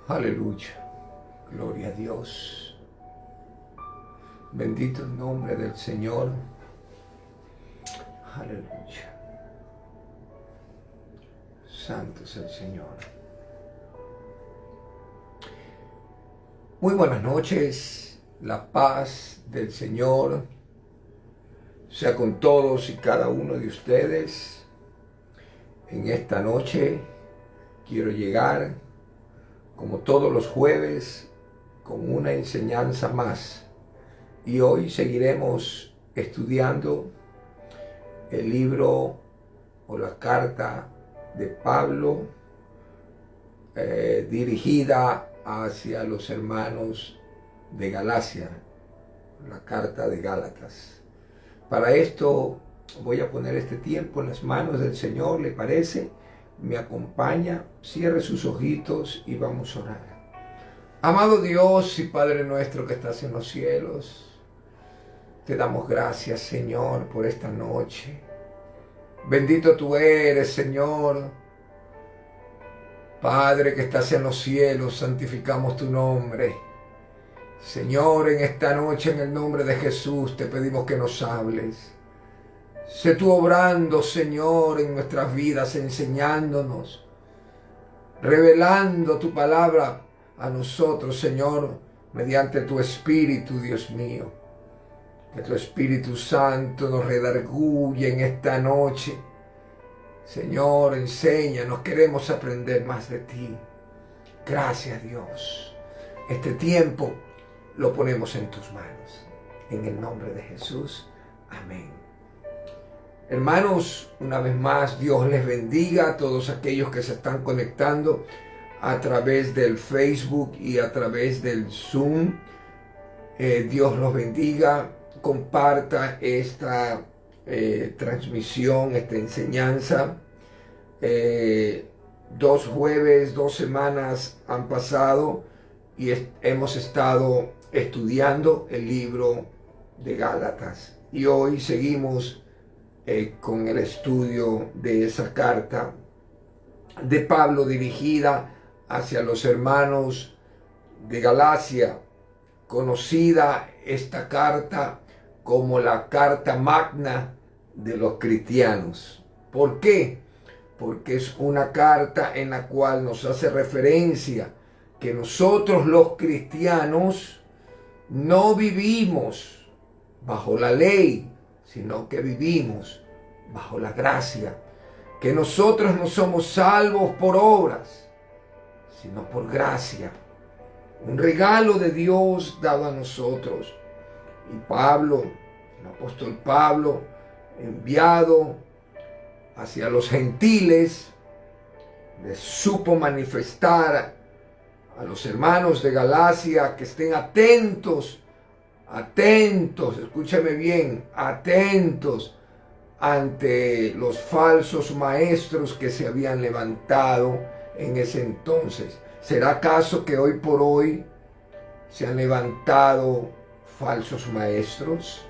Aleluya. Gloria a Dios. Bendito el nombre del Señor. Aleluya. Santo es el Señor. Muy buenas noches. La paz del Señor sea con todos y cada uno de ustedes. En esta noche quiero llegar, como todos los jueves, con una enseñanza más. Y hoy seguiremos estudiando el libro o la carta de Pablo dirigida hacia los hermanos de Galacia, la carta de Gálatas. Para esto voy a poner este tiempo en las manos del Señor, ¿le parece? Me acompaña, cierre sus ojitos y vamos a orar. Amado Dios y Padre nuestro que estás en los cielos, te damos gracias, Señor, por esta noche. Bendito tú eres, Señor. Padre que estás en los cielos, santificamos tu nombre. Señor, en esta noche, en el nombre de Jesús, te pedimos que nos hables. Sé tú obrando, Señor, en nuestras vidas, enseñándonos, revelando tu palabra a nosotros, Señor, mediante tu Espíritu, Dios mío. Que tu Espíritu Santo nos redarguye en esta noche. Señor, enséñanos, queremos aprender más de ti. Gracias, Dios. Este tiempo lo ponemos en tus manos. En el nombre de Jesús. Amén. Hermanos, una vez más, Dios les bendiga a todos aquellos que se están conectando a través del Facebook y a través del Zoom. Dios los bendiga. Comparta esta transmisión, esta enseñanza. 2 jueves, 2 semanas han pasado y hemos estado estudiando el libro de Gálatas. Y hoy seguimos con el estudio de esa carta de Pablo dirigida hacia los hermanos de Galacia, conocida esta carta como la carta magna de los cristianos. ¿Por qué? Porque es una carta en la cual nos hace referencia que nosotros los cristianos no vivimos bajo la ley, sino que vivimos bajo la gracia, que nosotros no somos salvos por obras, sino por gracia, un regalo de Dios dado a nosotros. Y Pablo, el apóstol Pablo, enviado hacia los gentiles, les supo manifestar a los hermanos de Galacia que estén atentos, escúchame bien, atentos ante los falsos maestros que se habían levantado en ese entonces. ¿Será acaso que hoy por hoy se han levantado falsos maestros?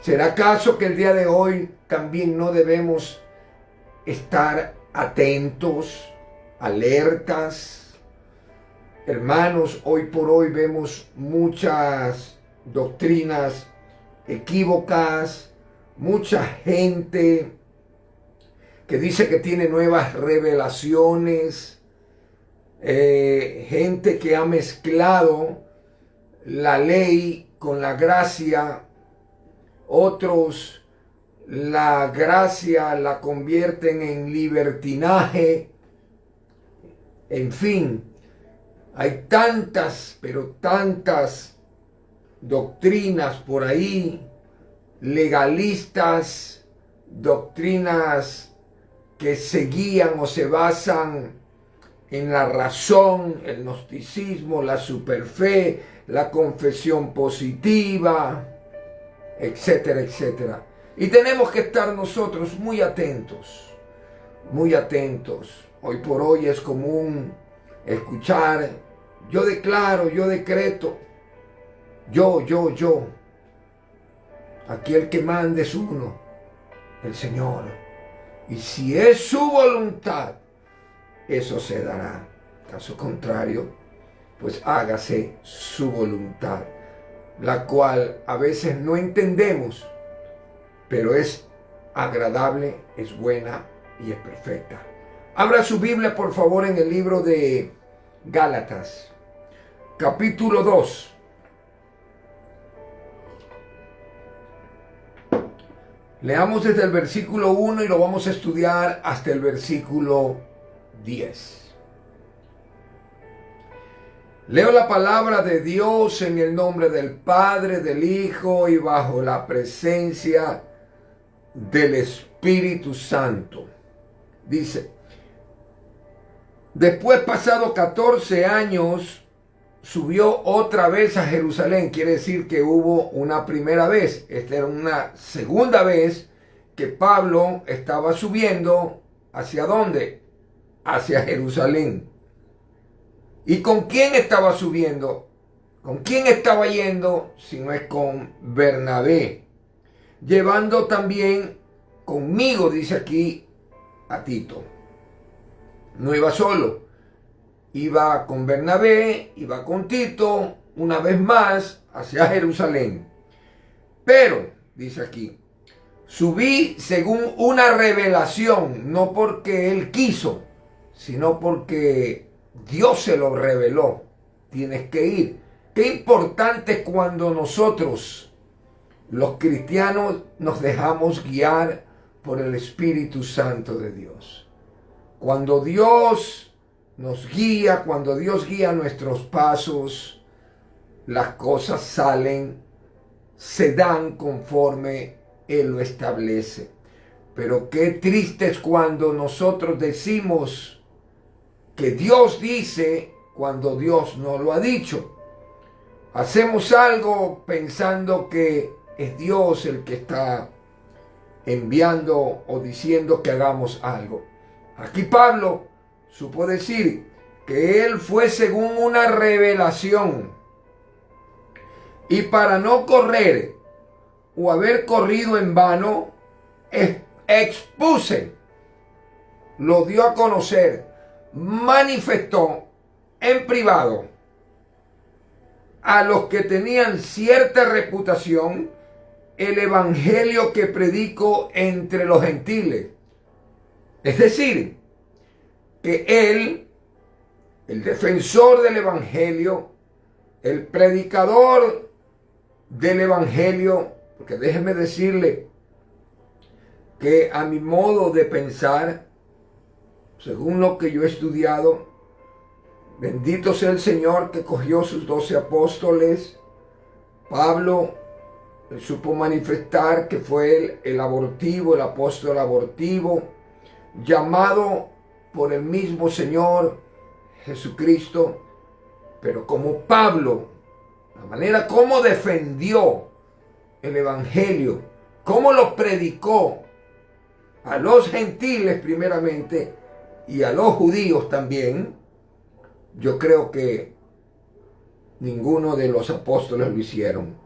¿Será acaso que el día de hoy también no debemos estar atentos, alertas? Hermanos, hoy por hoy vemos muchas doctrinas equívocas, mucha gente que dice que tiene nuevas revelaciones, gente que ha mezclado la ley con la gracia, otros la gracia la convierten en libertinaje, en fin. Hay tantas, pero tantas doctrinas por ahí, legalistas, doctrinas que se guían o se basan en la razón, el gnosticismo, la superfe, la confesión positiva, etcétera, etcétera. Y tenemos que estar nosotros muy atentos, muy atentos. Hoy por hoy es común escuchar: yo declaro, yo decreto, yo. Aquí el que manda es uno, el Señor. Y si es su voluntad, eso se dará. Caso contrario, pues hágase su voluntad, la cual a veces no entendemos, pero es agradable, es buena y es perfecta. Abra su Biblia, por favor, en el libro de Gálatas, capítulo 2. Leamos desde el versículo 1 y lo vamos a estudiar hasta el versículo 10. Leo la palabra de Dios en el nombre del Padre, del Hijo y bajo la presencia del Espíritu Santo. Dice: después, pasado 14 años, subió otra vez a Jerusalén. Quiere decir que hubo una primera vez. Esta era una segunda vez que Pablo estaba subiendo. ¿Hacia dónde? Hacia Jerusalén. ¿Y con quién estaba subiendo? ¿Con quién estaba yendo? Si no es con Bernabé. Llevando también conmigo, dice aquí, a Tito. No iba solo. Iba con Bernabé, iba con Tito, una vez más hacia Jerusalén. Pero, dice aquí, subí según una revelación, no porque él quiso, sino porque Dios se lo reveló. Tienes que ir. Qué importante es cuando nosotros, los cristianos, nos dejamos guiar por el Espíritu Santo de Dios. Cuando Dios nos guía, cuando Dios guía nuestros pasos, las cosas salen, se dan conforme Él lo establece. Pero qué triste es cuando nosotros decimos que Dios dice cuando Dios no lo ha dicho. Hacemos algo pensando que es Dios el que está enviando o diciendo que hagamos algo. Aquí Pablo supo decir que él fue según una revelación. Y para no correr o haber corrido en vano, expuse, lo dio a conocer, manifestó en privado a los que tenían cierta reputación el evangelio que predico entre los gentiles. Es decir, que él, el defensor del evangelio, el predicador del evangelio, porque déjeme decirle que a mi modo de pensar, según lo que yo he estudiado, bendito sea el Señor que cogió sus 12 apóstoles. Pablo, él supo manifestar que fue el abortivo, el apóstol abortivo, llamado por el mismo Señor Jesucristo. Pero como Pablo, la manera como defendió el evangelio, cómo lo predicó a los gentiles primeramente y a los judíos también, yo creo que ninguno de los apóstoles lo hicieron.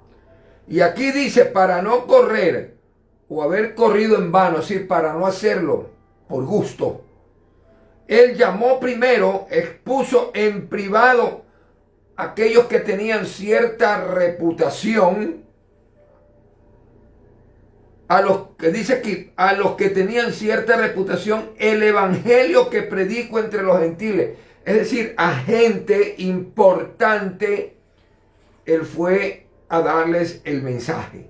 Y aquí dice, para no correr o haber corrido en vano, es decir, para no hacerlo por gusto. Él llamó primero, expuso en privado a aquellos que tenían cierta reputación, a los que dice aquí, a los que tenían cierta reputación, el evangelio que predico entre los gentiles. Es decir, a gente importante, él fue a darles el mensaje.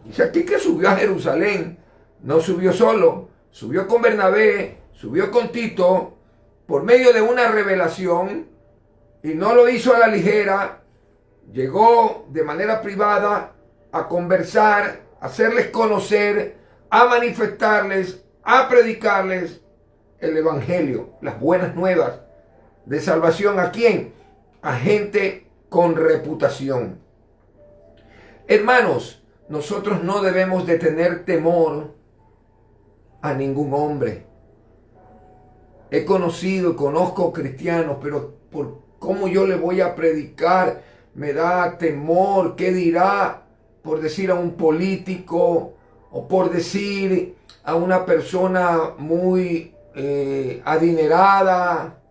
Dice aquí que subió a Jerusalén, no subió solo, subió con Bernabé, subió con Tito, por medio de una revelación, y no lo hizo a la ligera. Llegó de manera privada a conversar, a hacerles conocer, a manifestarles, a predicarles el evangelio, las buenas nuevas de salvación. ¿A quién? A gente con reputación. Hermanos, nosotros no debemos de tener temor a ningún hombre. He conocido y conozco cristianos, pero por cómo yo le voy a predicar, me da temor. ¿Qué dirá? Por decir a un político o por decir a una persona muy adinerada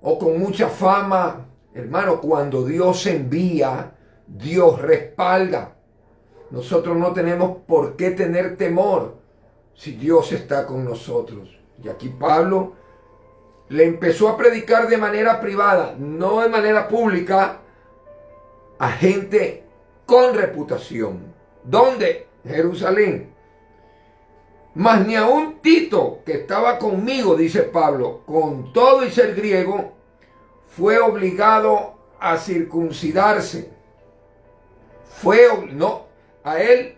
o con mucha fama. Hermano, cuando Dios envía, Dios respalda. Nosotros no tenemos por qué tener temor si Dios está con nosotros. Y aquí Pablo le empezó a predicar de manera privada, no de manera pública, a gente con reputación. ¿Dónde? Jerusalén. Mas ni aun Tito, que estaba conmigo, dice Pablo, con todo y ser griego, fue obligado a circuncidarse.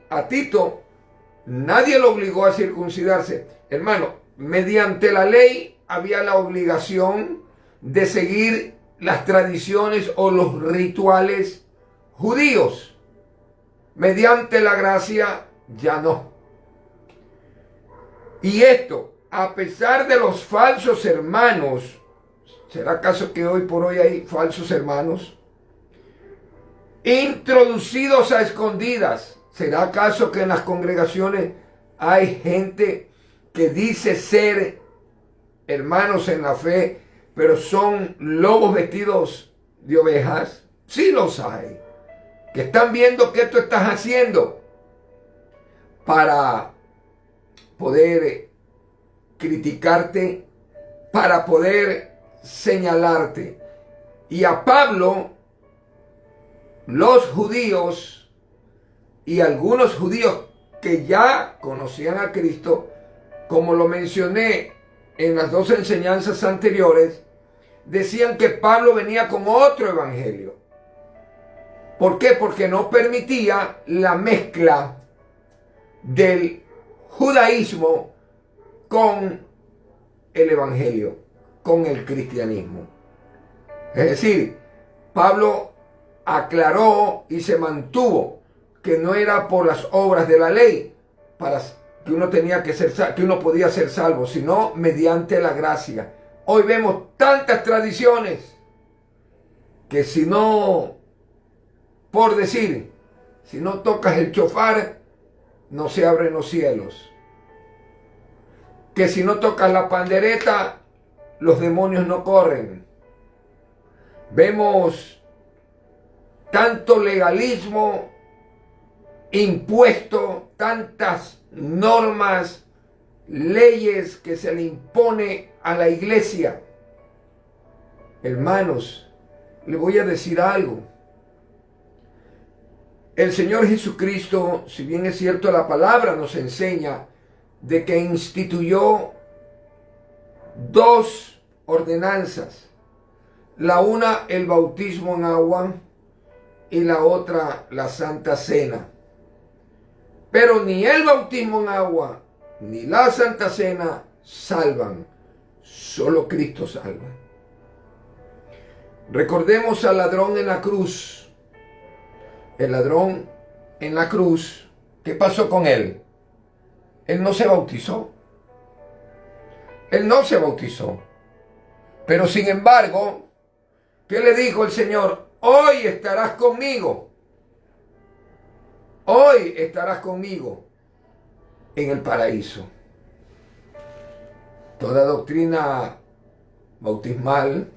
A Tito, nadie lo obligó a circuncidarse. Hermano, mediante la ley había la obligación de seguir las tradiciones o los rituales judíos. Mediante la gracia ya no. Y esto, a pesar de los falsos hermanos, ¿será acaso que hoy por hoy hay falsos hermanos? Introducidos a escondidas. ¿Será acaso que en las congregaciones hay gente que dice ser hermanos en la fe, pero son lobos vestidos de ovejas? Sí los hay. Que están viendo qué tú estás haciendo para poder criticarte, para poder señalarte. Y a Pablo, los judíos y algunos judíos que ya conocían a Cristo, como lo mencioné en las dos enseñanzas anteriores, decían que Pablo venía con otro evangelio. ¿Por qué? Porque no permitía la mezcla del judaísmo con el evangelio, con el cristianismo. Es decir, Pablo aclaró y se mantuvo que no era por las obras de la ley para que uno tenía que ser, que uno podía ser salvo, sino mediante la gracia. Hoy vemos tantas tradiciones que si no, por decir, si no tocas el shofar, no se abren los cielos. Que si no tocas la pandereta, los demonios no corren. Vemos tanto legalismo impuesto, tantas normas, leyes que se le impone a la iglesia. Hermanos, le voy a decir algo. El Señor Jesucristo, si bien es cierto la palabra nos enseña de que instituyó dos ordenanzas. La una, el bautismo en agua, y la otra, la Santa Cena. Pero ni el bautismo en agua, ni la Santa Cena salvan. Solo Cristo salva. Recordemos al ladrón en la cruz. El ladrón en la cruz, ¿qué pasó con él? Él no se bautizó. Él no se bautizó. Pero sin embargo, ¿qué le dijo el Señor? Hoy estarás conmigo. Hoy estarás conmigo en el paraíso. Toda doctrina bautismal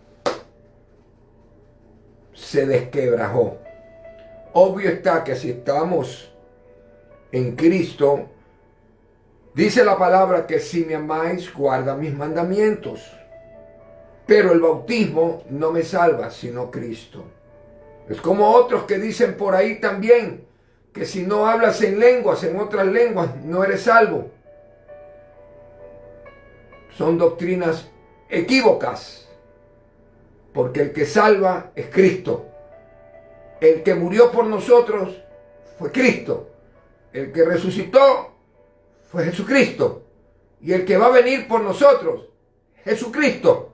se desquebrajó. Obvio está que si estamos en Cristo, dice la palabra que si me amáis, guarda mis mandamientos. Pero el bautismo no me salva, sino Cristo. Es como otros que dicen por ahí también, que si no hablas en lenguas, en otras lenguas, no eres salvo. Son doctrinas equívocas, porque el que salva es Cristo. El que murió por nosotros fue Cristo. El que resucitó fue Jesucristo. Y el que va a venir por nosotros, Jesucristo.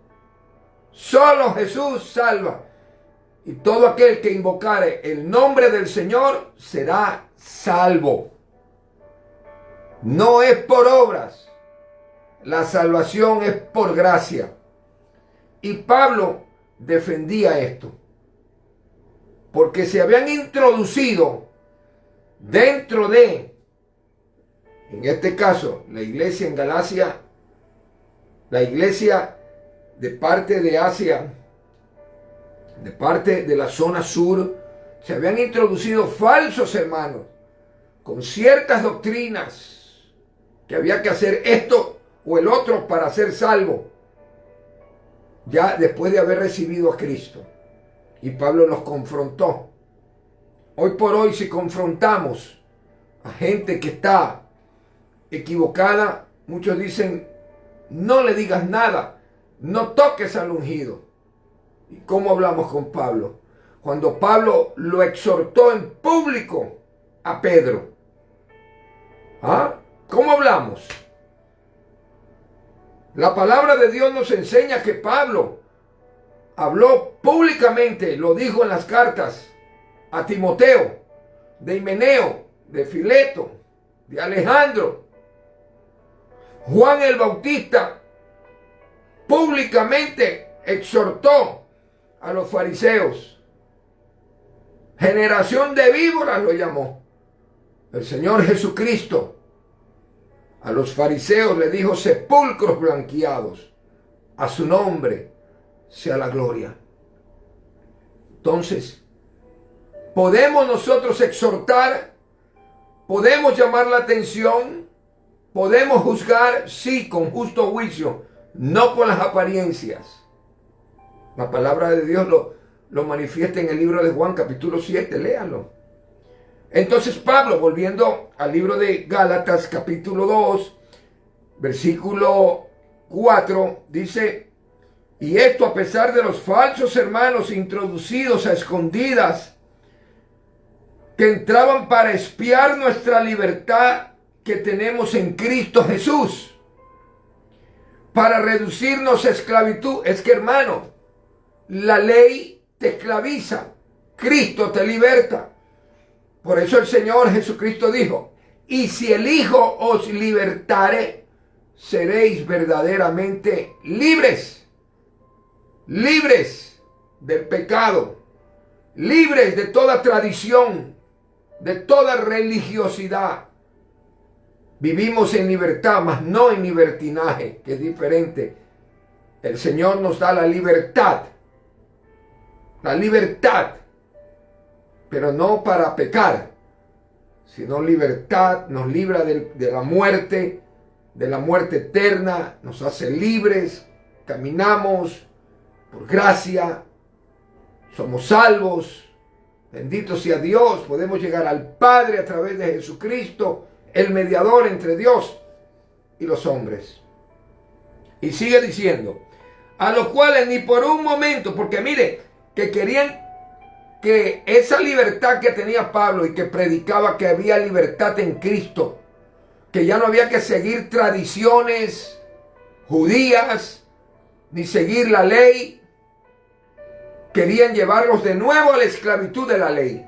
Solo Jesús salva. Y todo aquel que invocare el nombre del Señor será salvo. No es por obras. La salvación es por gracia. Y Pablo defendía esto. Porque se habían introducido dentro de, en este caso, la iglesia en Galacia, la iglesia de parte de Asia, de parte de la zona sur, se habían introducido falsos hermanos con ciertas doctrinas que había que hacer esto o el otro para ser salvo, ya después de haber recibido a Cristo. Y Pablo los confrontó. Hoy por hoy, si confrontamos a gente que está equivocada, muchos dicen, no le digas nada, no toques al ungido. ¿Y cómo hablamos con Pablo? Cuando Pablo lo exhortó en público a Pedro. ¿Ah? ¿Cómo hablamos? La palabra de Dios nos enseña que Pablo habló públicamente, lo dijo en las cartas a Timoteo, de Himeneo, de Fileto, de Alejandro. Juan el Bautista públicamente exhortó a los fariseos. Generación de víboras lo llamó. El Señor Jesucristo a los fariseos le dijo sepulcros blanqueados. A su nombre sea la gloria. Entonces, ¿podemos nosotros exhortar? ¿Podemos llamar la atención? ¿Podemos juzgar? Sí, con justo juicio, no por las apariencias. La palabra de Dios lo manifiesta en el libro de Juan, capítulo 7, léanlo. Entonces Pablo, volviendo al libro de Gálatas, capítulo 2, versículo 4, dice, y esto a pesar de los falsos hermanos introducidos a escondidas, que entraban para espiar nuestra libertad que tenemos en Cristo Jesús, para reducirnos a esclavitud. Es que, hermano, la ley te esclaviza, Cristo te liberta. Por eso el Señor Jesucristo dijo, y si el Hijo os libertare, seréis verdaderamente libres. Libres del pecado, libres de toda tradición, de toda religiosidad. Vivimos en libertad, mas no en libertinaje, que es diferente. El Señor nos da la libertad, pero no para pecar, sino libertad, nos libra de la muerte eterna, nos hace libres, caminamos por gracia, somos salvos, bendito sea Dios, podemos llegar al Padre a través de Jesucristo, el mediador entre Dios y los hombres. Y sigue diciendo, a los cuales ni por un momento, porque mire, que querían que esa libertad que tenía Pablo y que predicaba que había libertad en Cristo, que ya no había que seguir tradiciones judías, ni seguir la ley, querían llevarlos de nuevo a la esclavitud de la ley.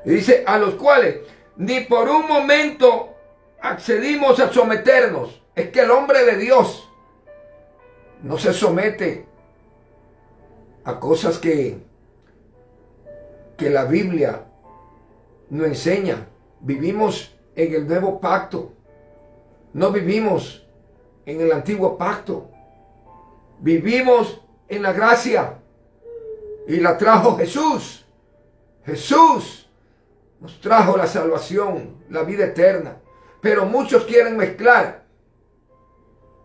Y dice, a los cuales ni por un momento accedimos a someternos. Es que el hombre de Dios no se somete a cosas que la Biblia no enseña. Vivimos en el nuevo pacto. No vivimos en el antiguo pacto. Vivimos en la gracia. Y la trajo Jesús. Jesús nos trajo la salvación, la vida eterna. Pero muchos quieren mezclar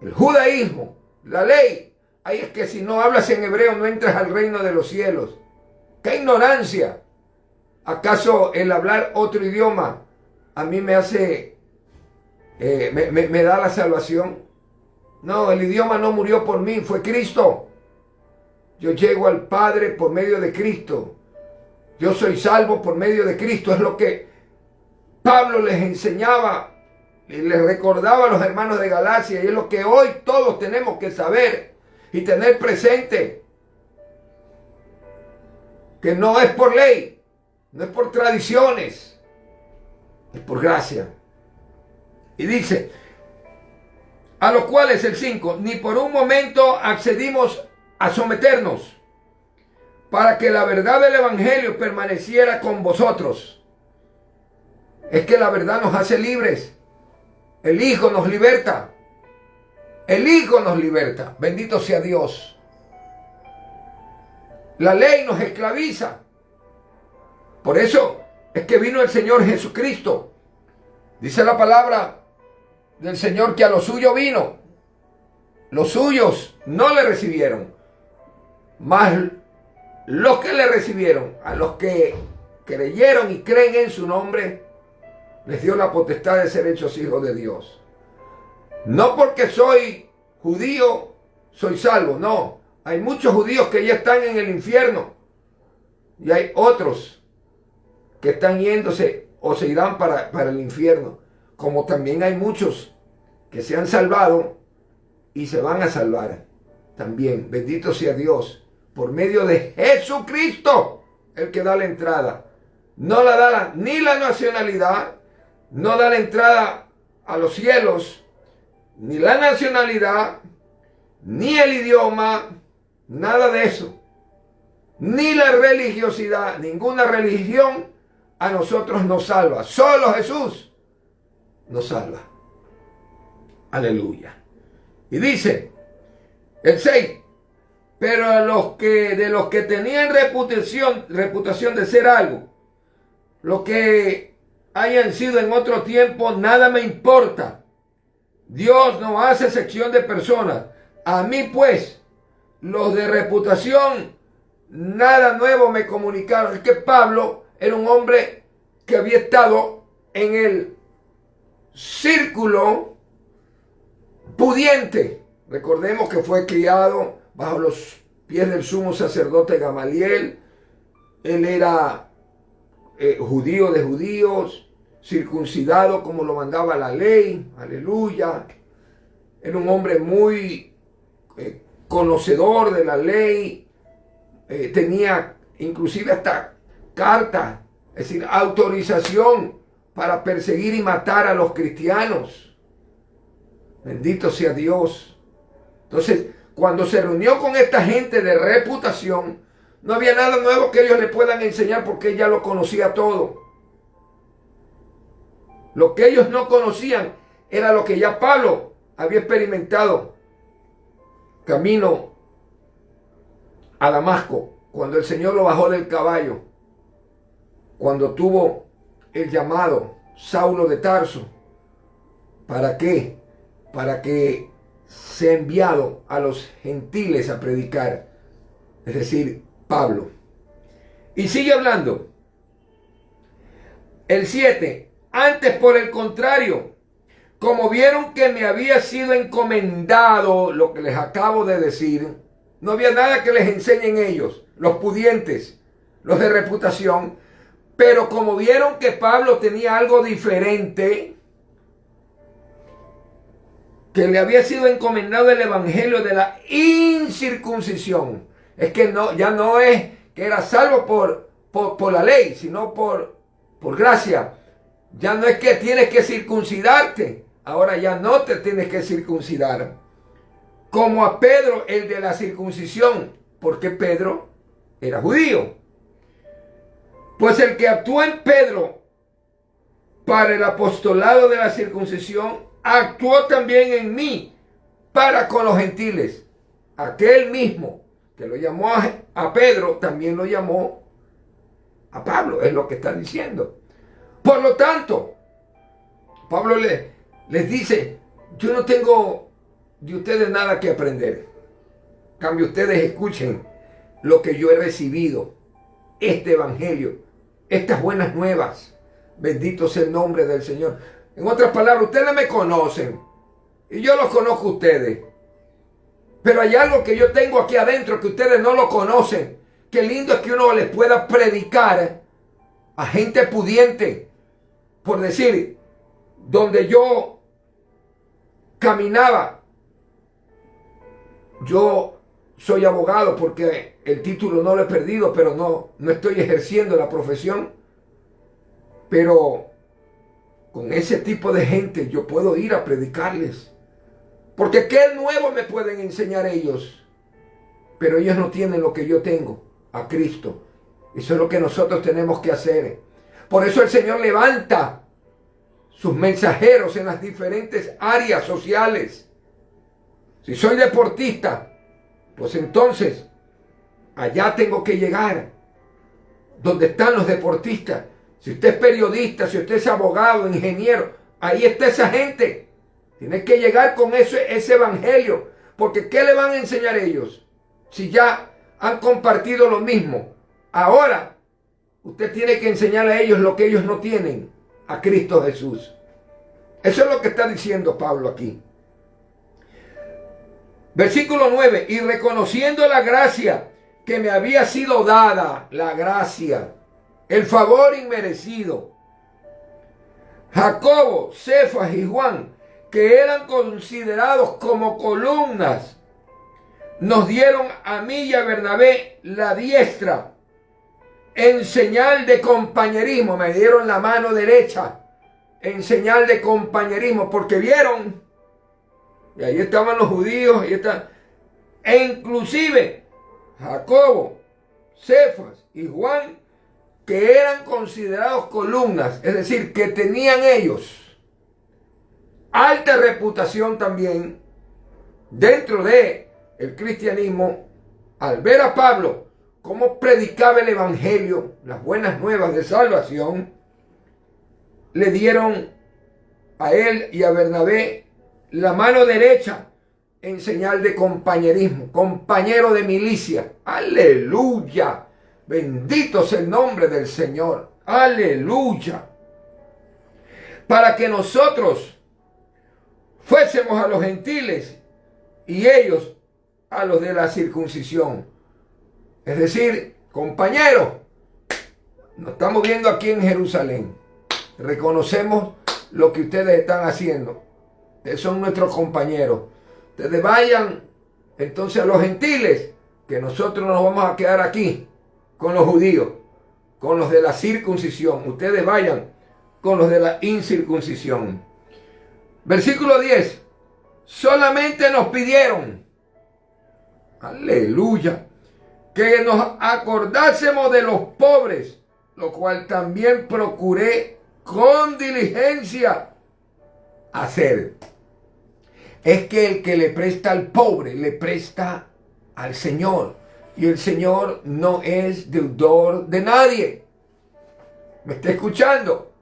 el judaísmo, la ley. Ay, es que si no hablas en hebreo no entras al reino de los cielos. ¡Qué ignorancia! ¿Acaso el hablar otro idioma a mí me hace, me da la salvación? No, el idioma no murió por mí, fue Cristo. Yo llego al Padre por medio de Cristo. Yo soy salvo por medio de Cristo. Es lo que Pablo les enseñaba y les recordaba a los hermanos de Galacia. Y es lo que hoy todos tenemos que saber y tener presente. Que no es por ley, no es por tradiciones, es por gracia. Y dice, a los cuales el 5, ni por un momento accedimos a someternos, para que la verdad del Evangelio permaneciera con vosotros. Es que la verdad nos hace libres. El Hijo nos liberta. El Hijo nos liberta. Bendito sea Dios. La ley nos esclaviza. Por eso es que vino el Señor Jesucristo. Dice la palabra del Señor que a los suyos vino. Los suyos no le recibieron. Mas los que le recibieron, a los que creyeron y creen en su nombre, les dio la potestad de ser hechos hijos de Dios. No porque soy judío, soy salvo. No, hay muchos judíos que ya están en el infierno. Y hay otros que están yéndose o se irán para el infierno. Como también hay muchos que se han salvado y se van a salvar también. Bendito sea Dios. Por medio de Jesucristo, el que da la entrada. No la da ni la nacionalidad, no da la entrada a los cielos, ni la nacionalidad, ni el idioma, nada de eso. Ni la religiosidad, ninguna religión a nosotros nos salva. Solo Jesús nos salva. Aleluya. Y dice el 6, pero de los que tenían reputación de ser algo, los que hayan sido en otro tiempo, nada me importa. Dios no hace sección de personas. A mí pues, los de reputación, nada nuevo me comunicaron. Es que Pablo era un hombre que había estado en el círculo pudiente. Recordemos que fue criado bajo los pies del sumo sacerdote Gamaliel. Él era judío de judíos, circuncidado como lo mandaba la ley. Aleluya. Era un hombre muy conocedor de la ley. Tenía inclusive hasta carta, es decir, autorización para perseguir y matar a los cristianos. Bendito sea Dios. Entonces, cuando se reunió con esta gente de reputación, no había nada nuevo que ellos le puedan enseñar porque ella lo conocía todo. Lo que ellos no conocían era lo que ya Pablo había experimentado camino a Damasco, cuando el Señor lo bajó del caballo, cuando tuvo el llamado Saulo de Tarso. ¿Para qué? Para que sea enviado a los gentiles a predicar, es decir, Pablo. Y sigue hablando. El 7, antes por el contrario, como vieron que me había sido encomendado lo que les acabo de decir, no había nada que les enseñen ellos, los pudientes, los de reputación, pero como vieron que Pablo tenía algo diferente, que le había sido encomendado el evangelio de la incircuncisión. Es que no, ya no es que era salvo por la ley, sino por gracia. Ya no es que tienes que circuncidarte, ahora ya no te tienes que circuncidar. Como a Pedro, el de la circuncisión, porque Pedro era judío. Pues el que actuó en Pedro para el apostolado de la circuncisión, actuó también en mí para con los gentiles. Aquel mismo que lo llamó a Pedro, también lo llamó a Pablo, es lo que está diciendo. Por lo tanto, Pablo les dice, yo no tengo de ustedes nada que aprender. En cambio, ustedes escuchen lo que yo he recibido, este evangelio, estas buenas nuevas. Bendito sea el nombre del Señor. En otras palabras, ustedes me conocen y yo los conozco a ustedes. Pero hay algo que yo tengo aquí adentro que ustedes no lo conocen. Qué lindo es que uno les pueda predicar a gente pudiente. Por decir, donde yo caminaba, yo soy abogado porque el título no lo he perdido, pero no estoy ejerciendo la profesión. Pero con ese tipo de gente yo puedo ir a predicarles. Porque qué nuevo me pueden enseñar ellos. Pero ellos no tienen lo que yo tengo, a Cristo. Eso es lo que nosotros tenemos que hacer. Por eso el Señor levanta sus mensajeros en las diferentes áreas sociales. Si soy deportista, pues entonces allá tengo que llegar, donde están los deportistas. Si usted es periodista, si usted es abogado, ingeniero, ahí está esa gente. Tiene que llegar con ese evangelio, porque ¿qué le van a enseñar ellos? Si ya han compartido lo mismo. Ahora, usted tiene que enseñar a ellos lo que ellos no tienen, a Cristo Jesús. Eso es lo que está diciendo Pablo aquí. Versículo 9, y reconociendo la gracia que me había sido dada, la gracia, el favor inmerecido, Jacobo, Cefas y Juan, que eran considerados como columnas, nos dieron a mí y a Bernabé la diestra en señal de compañerismo. Me dieron la mano derecha en señal de compañerismo, porque vieron, y ahí estaban los judíos, e inclusive Jacobo, Cefas y Juan, que eran considerados columnas, es decir, que tenían ellos alta reputación también dentro de el cristianismo, al ver a Pablo cómo predicaba el evangelio, las buenas nuevas de salvación, le dieron a él y a Bernabé la mano derecha en señal de compañerismo, compañero de milicia. Aleluya, bendito sea el nombre del Señor, aleluya, para que nosotros fuésemos a los gentiles y ellos a los de la circuncisión. Es decir, compañeros, nos estamos viendo aquí en Jerusalén. Reconocemos lo que ustedes están haciendo. Ustedes son nuestros compañeros. Ustedes vayan entonces a los gentiles, que nosotros nos vamos a quedar aquí con los judíos, con los de la circuncisión. Ustedes vayan con los de la incircuncisión. Versículo 10. Solamente nos pidieron, aleluya, que nos acordásemos de los pobres, lo cual también procuré con diligencia hacer. Es que el que le presta al pobre, le presta al Señor. Y el Señor no es deudor de nadie. ¿Me está escuchando?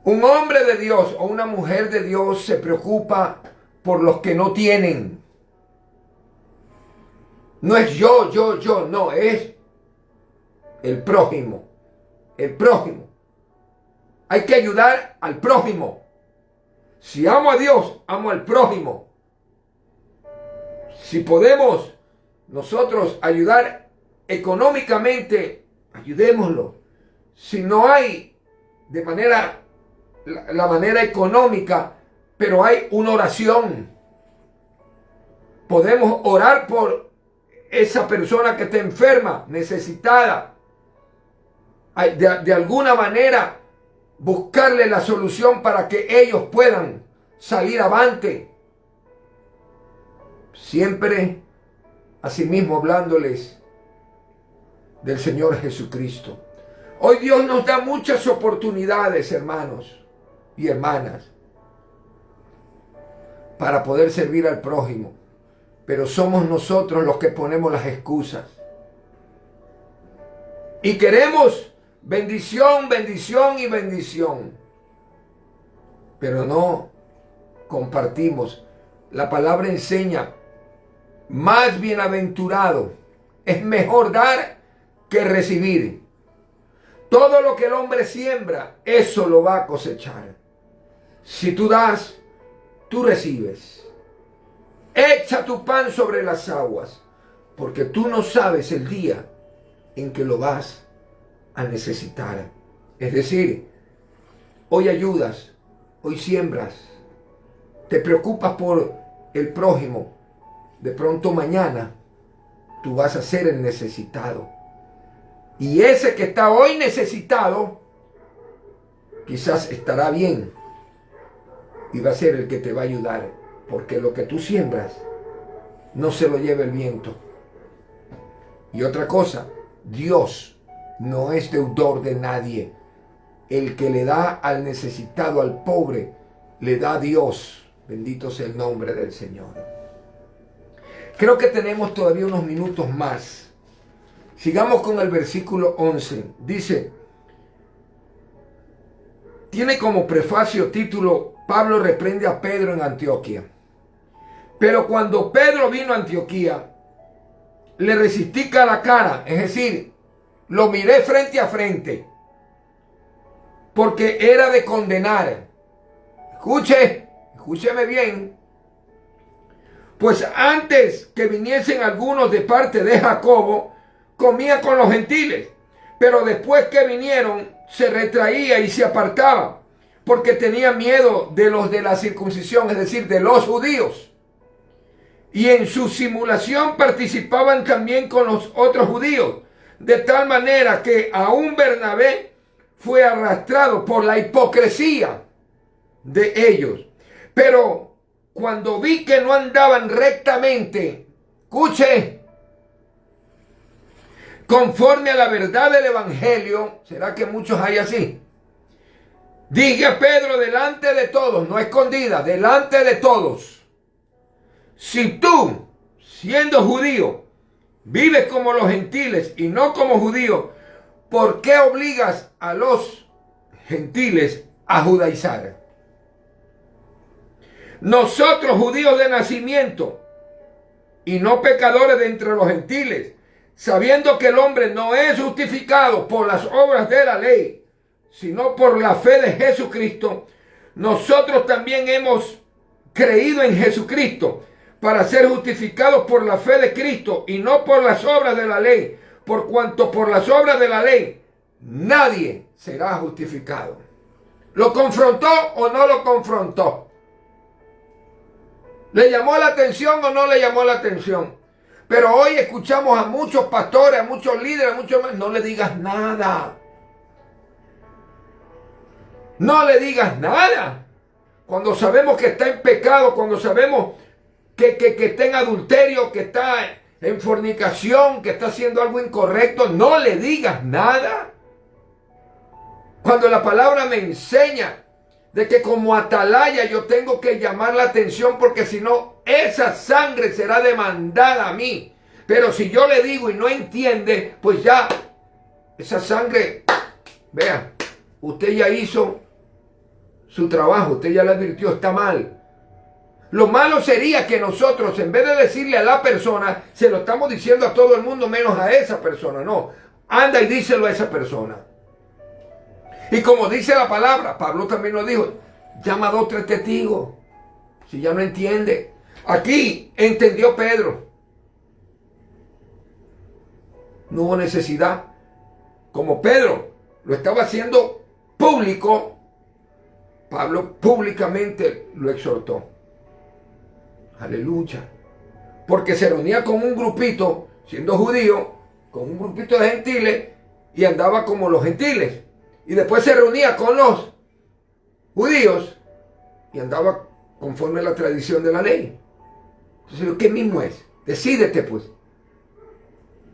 Un hombre de Dios o una mujer de Dios se preocupa por los que no tienen. No es yo, no, es el prójimo. El prójimo. Hay que ayudar al prójimo. Si amo a Dios, amo al prójimo. Si podemos nosotros ayudar económicamente, ayudémoslo. Si no hay de manera, la manera económica, pero hay una oración. Podemos orar por esa persona que está enferma, necesitada. De alguna manera buscarle la solución para que ellos puedan salir avante. Siempre asimismo hablándoles del Señor Jesucristo. Hoy Dios nos da muchas oportunidades, hermanos y hermanas, para poder servir al prójimo. Pero somos nosotros los que ponemos las excusas. Y queremos bendición, bendición y bendición. Pero no compartimos. La palabra enseña, más bienaventurado, es mejor dar que recibir. Todo lo que el hombre siembra, eso lo va a cosechar. Si tú das, tú recibes. Echa tu pan sobre las aguas, porque tú no sabes el día en que lo vas a necesitar. Es decir, hoy ayudas, hoy siembras, te preocupas por el prójimo. De pronto mañana tú vas a ser el necesitado. Y ese que está hoy necesitado, quizás estará bien y va a ser el que te va a ayudar. Porque lo que tú siembras no se lo lleva el viento. Y otra cosa, Dios no es deudor de nadie. El que le da al necesitado, al pobre, le da a Dios. Bendito sea el nombre del Señor. Creo que tenemos todavía unos minutos más. Sigamos con el versículo 11. Dice, tiene como prefacio título, Pablo reprende a Pedro en Antioquía. Pero cuando Pedro vino a Antioquía, le resistí cara a cara, es decir, lo miré frente a frente, porque era de condenar. Escúcheme bien. Pues antes que viniesen algunos de parte de Jacobo, comía con los gentiles, pero después que vinieron, se retraía y se apartaba, porque tenía miedo de los de la circuncisión, es decir, de los judíos. Y en su simulación participaban también con los otros judíos, de tal manera que aún Bernabé fue arrastrado por la hipocresía de ellos. Pero cuando vi que no andaban rectamente, conforme a la verdad del evangelio, ¿será que muchos hay así? Dije a Pedro delante de todos, no escondida, delante de todos: si tú, siendo judío, vives como los gentiles y no como judíos, ¿por qué obligas a los gentiles a judaizar? Nosotros, judíos de nacimiento y no pecadores de entre los gentiles, sabiendo que el hombre no es justificado por las obras de la ley, sino por la fe de Jesucristo, nosotros también hemos creído en Jesucristo para ser justificados por la fe de Cristo y no por las obras de la ley, por cuanto por las obras de la ley nadie será justificado. ¿Lo confrontó o no lo confrontó? ¿Le llamó la atención o no le llamó la atención? Pero hoy escuchamos a muchos pastores, a muchos líderes, a muchos... No le digas nada. No le digas nada. Cuando sabemos que está en pecado, cuando sabemos que está en adulterio, que está en fornicación, que está haciendo algo incorrecto, no le digas nada. Cuando la palabra me enseña de que como atalaya yo tengo que llamar la atención, porque si no, esa sangre será demandada a mí. Pero si yo le digo y no entiende, pues ya, esa sangre, vea, usted ya hizo su trabajo, usted ya le advirtió, está mal. Lo malo sería que nosotros, en vez de decirle a la persona, se lo estamos diciendo a todo el mundo menos a esa persona. No, anda y díselo a esa persona. Y como dice la palabra, Pablo también lo dijo, llama a 2 o 3 testigos, si ya no entiende. Aquí entendió Pedro. No hubo necesidad. Como Pedro lo estaba haciendo público, Pablo públicamente lo exhortó. Aleluya. Porque se reunía con un grupito, siendo judío, con un grupito de gentiles, y andaba como los gentiles. Y después se reunía con los judíos y andaba conforme a la tradición de la ley. Entonces, ¿qué mismo es? Decídete, pues.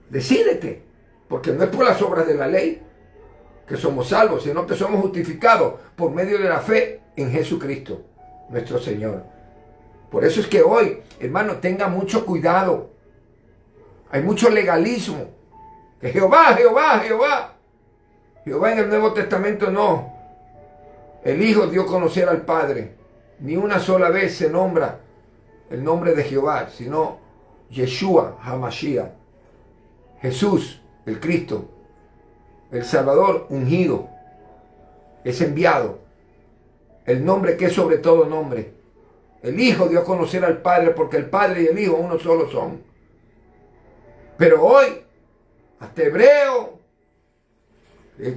Decídete. Porque no es por las obras de la ley que somos salvos, sino que somos justificados por medio de la fe en Jesucristo, nuestro Señor. Por eso es que hoy, hermano, tenga mucho cuidado. Hay mucho legalismo. Que Jehová, Jehová, Jehová. Jehová en el Nuevo Testamento no. El Hijo dio a conocer al Padre. Ni una sola vez se nombra el nombre de Jehová, sino Yeshua HaMashiach. Jesús, el Cristo, el Salvador ungido, es enviado. El nombre que es sobre todo nombre. El Hijo dio a conocer al Padre, porque el Padre y el Hijo uno solo son. Pero hoy, hasta hebreo,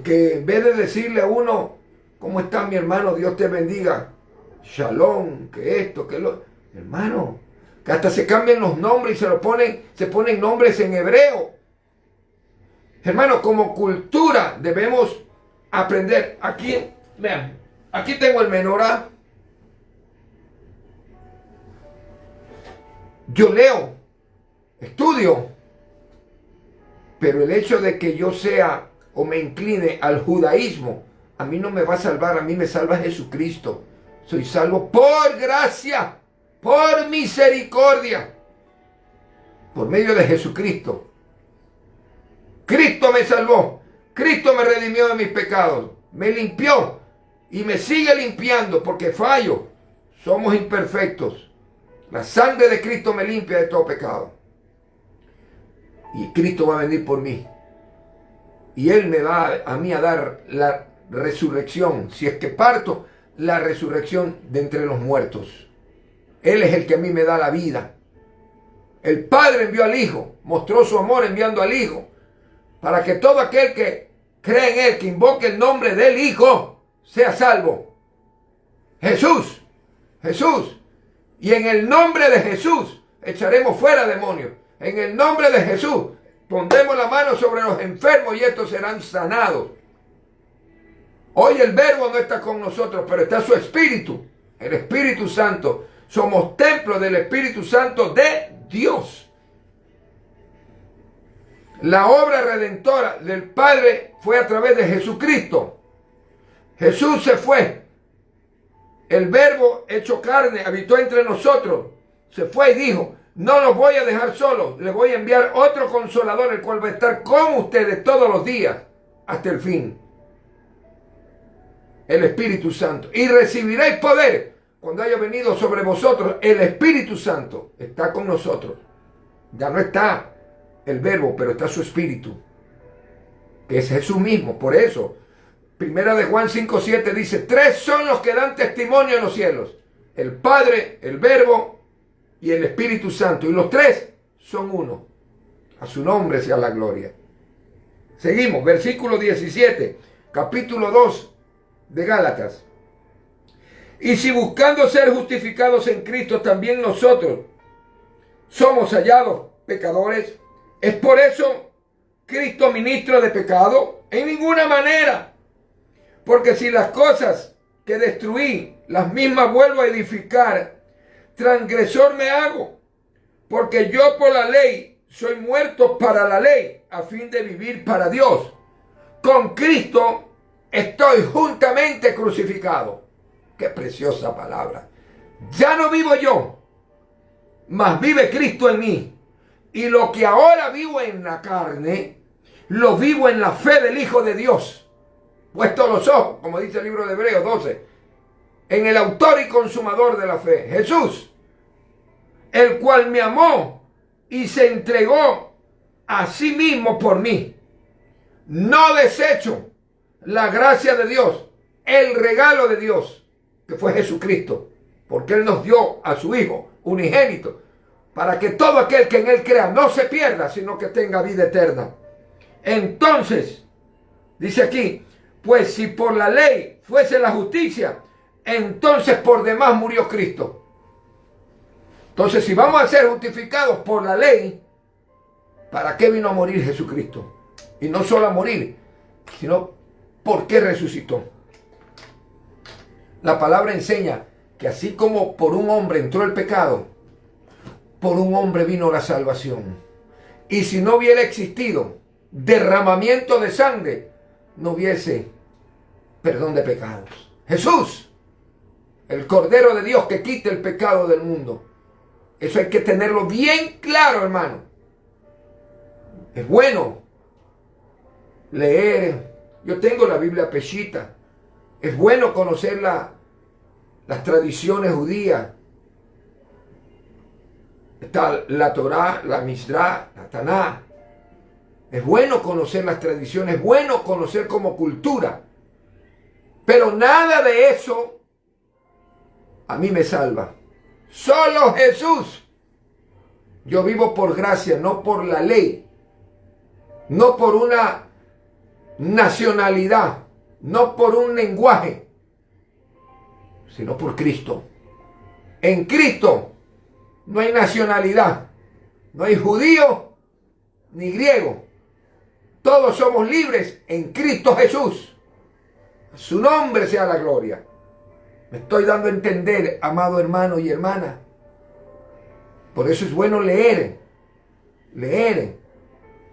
que en vez de decirle a uno, ¿cómo está mi hermano? Dios te bendiga. Shalom, que esto, que lo... Hermano, que hasta se cambian los nombres y se ponen nombres en hebreo. Hermano, como cultura debemos aprender. Aquí, vean, aquí tengo el menorá. Yo leo, estudio, pero el hecho de que yo sea o me incline al judaísmo, a mí no me va a salvar, a mí me salva Jesucristo. Soy salvo por gracia, por misericordia. por medio de Jesucristo. Cristo me salvó. Cristo me redimió de mis pecados. Me limpió y me sigue limpiando porque fallo. Somos imperfectos. La sangre de Cristo me limpia de todo pecado. Y Cristo va a venir por mí. Y Él me va a mí a dar la resurrección. Si es que parto, la resurrección de entre los muertos. Él es el que a mí me da la vida. El Padre envió al Hijo. Mostró su amor enviando al Hijo. Para que todo aquel que cree en Él, que invoque el nombre del Hijo, sea salvo. Jesús. Jesús. Y en el nombre de Jesús echaremos fuera demonios. En el nombre de Jesús pondremos la mano sobre los enfermos y estos serán sanados. Hoy el Verbo no está con nosotros, pero está su Espíritu, el Espíritu Santo. Somos templo del Espíritu Santo de Dios. La obra redentora del Padre fue a través de Jesucristo. Jesús se fue. El Verbo hecho carne habitó entre nosotros. Se fue y dijo: no los voy a dejar solos, les voy a enviar otro consolador, el cual va a estar con ustedes todos los días hasta el fin. El Espíritu Santo. Y recibiréis poder cuando haya venido sobre vosotros. El Espíritu Santo está con nosotros. Ya no está el Verbo, pero está su Espíritu, que es Jesús mismo. Por eso, Primera de Juan 5:7 dice: tres son los que dan testimonio en los cielos: el Padre, el Verbo y el Espíritu Santo. Y los tres son uno. A su nombre sea la gloria. Seguimos, versículo 17, capítulo 2 de Gálatas. Y si buscando ser justificados en Cristo también nosotros somos hallados pecadores, ¿es por eso Cristo ministro de pecado? En ninguna manera. Porque si las cosas que destruí, las mismas vuelvo a edificar, transgresor me hago. Porque yo por la ley soy muerto para la ley, a fin de vivir para Dios. Con Cristo estoy juntamente crucificado. Qué preciosa palabra. Ya no vivo yo, mas vive Cristo en mí. Y lo que ahora vivo en la carne, lo vivo en la fe del Hijo de Dios. Puesto los ojos, como dice el libro de Hebreos 12, en el autor y consumador de la fe, Jesús, el cual me amó y se entregó a sí mismo por mí. No desecho la gracia de Dios, el regalo de Dios, que fue Jesucristo, porque Él nos dio a su Hijo unigénito, para que todo aquel que en Él crea no se pierda, sino que tenga vida eterna. Entonces, dice aquí, pues si por la ley fuese la justicia, entonces por demás murió Cristo. Entonces, si vamos a ser justificados por la ley, ¿para qué vino a morir Jesucristo? Y no solo a morir, sino ¿por qué resucitó? La palabra enseña que así como por un hombre entró el pecado, por un hombre vino la salvación. Y si no hubiera existido derramamiento de sangre, no hubiese perdón de pecados. Jesús, el Cordero de Dios que quita el pecado del mundo. Eso hay que tenerlo bien claro, hermano. Es bueno leer. Yo tengo la Biblia Peshitta. Es bueno conocer las tradiciones judías. Está la Torá, la Mishrá, la Taná. Es bueno conocer las tradiciones, es bueno conocer como cultura. Pero nada de eso a mí me salva. Solo Jesús. Yo vivo por gracia, no por la ley. No por una nacionalidad, no por un lenguaje, sino por Cristo. En Cristo no hay nacionalidad, no hay judío ni griego. Todos somos libres en Cristo Jesús. A su nombre sea la gloria. Me estoy dando a entender, amado hermano y hermana. Por eso es bueno leer.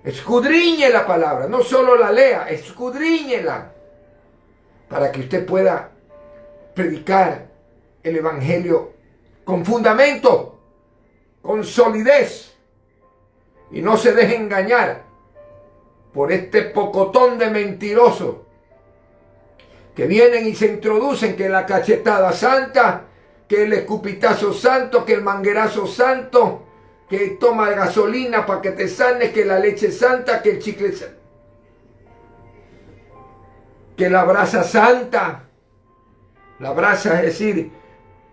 Escudriñe la palabra, no solo la lea, escudriñela, para que usted pueda predicar el evangelio con fundamento, con solidez, Y no se deje engañar por este pocotón de mentirosos que vienen y se introducen, que la cachetada santa, que el escupitazo santo, que el manguerazo santo, que toma gasolina para que te sanes, que la leche santa, que el chicle santo, que la brasa santa. La brasa es decir,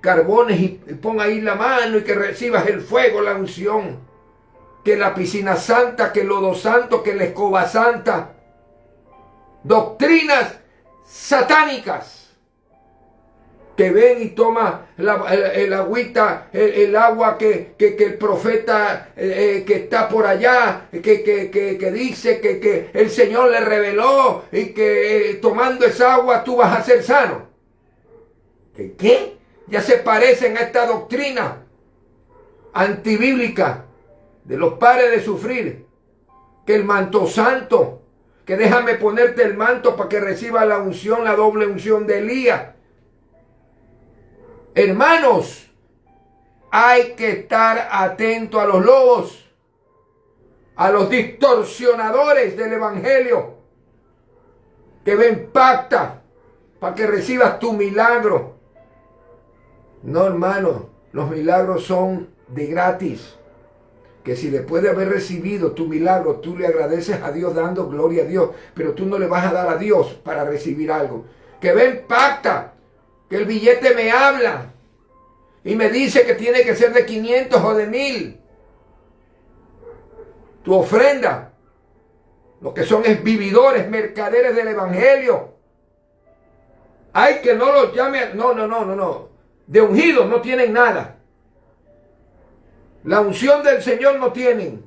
carbones y pon ahí la mano y que recibas el fuego, la unción. Que la piscina santa, que el lodo santo, que la escoba santa. Doctrinas satánicas. Que ven y toma el agüita, el agua que el profeta que está por allá, que dice que el Señor le reveló y que tomando esa agua tú vas a ser sano. ¿Qué? Ya se parecen a esta doctrina antibíblica de los padres de sufrir, que el manto santo, que déjame ponerte el manto para que reciba la unción, la doble unción de Elías. Hermanos, hay que estar atento a los lobos, a los distorsionadores del evangelio, que ven pacta para que recibas tu milagro. No, hermano, los milagros son de gratis. Que si después de haber recibido tu milagro, tú le agradeces a Dios dando gloria a Dios, pero tú no le vas a dar a Dios para recibir algo. Que ven pacta, que el billete me habla y me dice que tiene que ser de 500 o de 1000. Tu ofrenda, lo que son es vividores, mercaderes del evangelio. Hay que no los llame, no. De ungidos no tienen nada. La unción del Señor no tienen,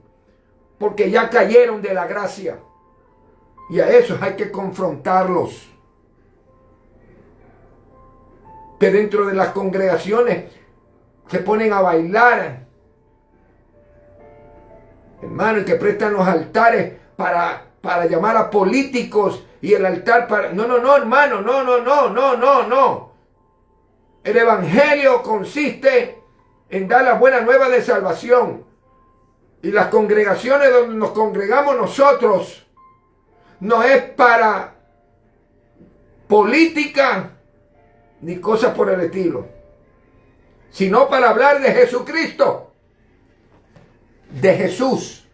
porque ya cayeron de la gracia. Y a esos hay que confrontarlos. Que dentro de las congregaciones se ponen a bailar, hermano, y que prestan los altares para llamar a políticos y el altar para... No, hermano, no. El evangelio consiste en dar la buena nueva de salvación. Y las congregaciones donde nos congregamos nosotros no es para política ni cosas por el estilo, sino para hablar de Jesucristo, de Jesús,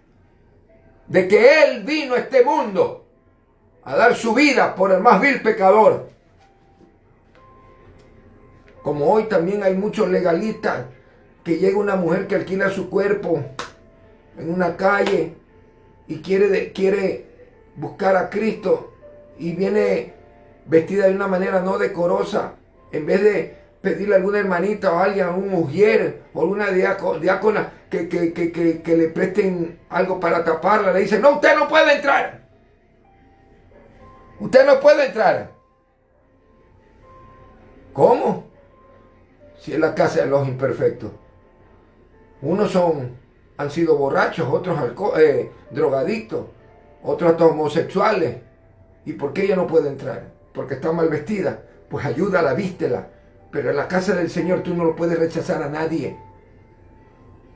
de que Él vino a este mundo a dar su vida por el más vil pecador. Como hoy también hay muchos legalistas, que llega una mujer que alquila su cuerpo en una calle y quiere buscar a Cristo y viene vestida de una manera no decorosa. En vez de pedirle a alguna hermanita o a alguien, a un mujer o alguna diácona que le presten algo para taparla, le dice: no, usted no puede entrar. Usted no puede entrar. ¿Cómo? Si es la casa de los imperfectos. Unos han sido borrachos, otros drogadictos, otros hasta homosexuales. ¿Y por qué ella no puede entrar? Porque está mal vestida. Pues ayúdala, vístela. Pero en la casa del Señor tú no lo puedes rechazar a nadie.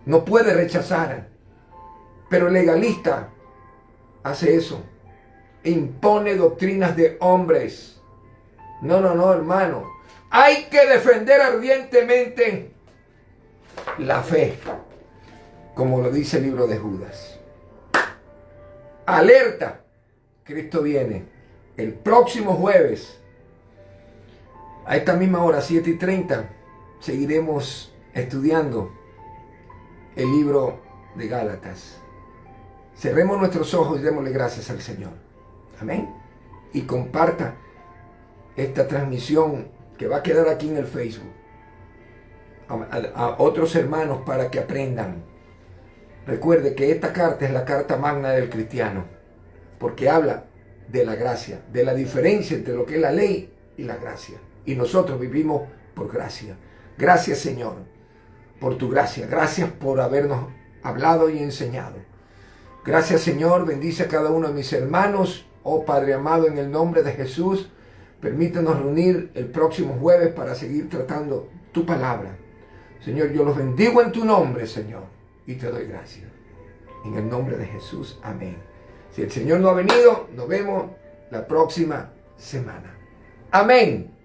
No puedes rechazar. Pero el legalista hace eso. Impone doctrinas de hombres. No, hermano. Hay que defender ardientemente la fe, como lo dice el libro de Judas. Alerta, Cristo viene el próximo jueves a esta misma hora, 7:30. Seguiremos estudiando el libro de Gálatas. Cerremos nuestros ojos y démosle gracias al Señor. Amén. Y comparta esta transmisión que va a quedar aquí en el Facebook a otros hermanos para que aprendan. Recuerde que esta carta es la carta magna del cristiano, porque habla de la gracia, de la diferencia entre lo que es la ley y la gracia. Y nosotros vivimos por gracia. Gracias, Señor, por tu gracia. Gracias por habernos hablado y enseñado. Gracias, Señor. Bendice a cada uno de mis hermanos. Oh Padre amado, en el nombre de Jesús, permítanos reunir el próximo jueves para seguir tratando tu palabra. Señor, yo los bendigo en tu nombre, Señor, y te doy gracias. En el nombre de Jesús, amén. Si el Señor no ha venido, nos vemos la próxima semana. Amén.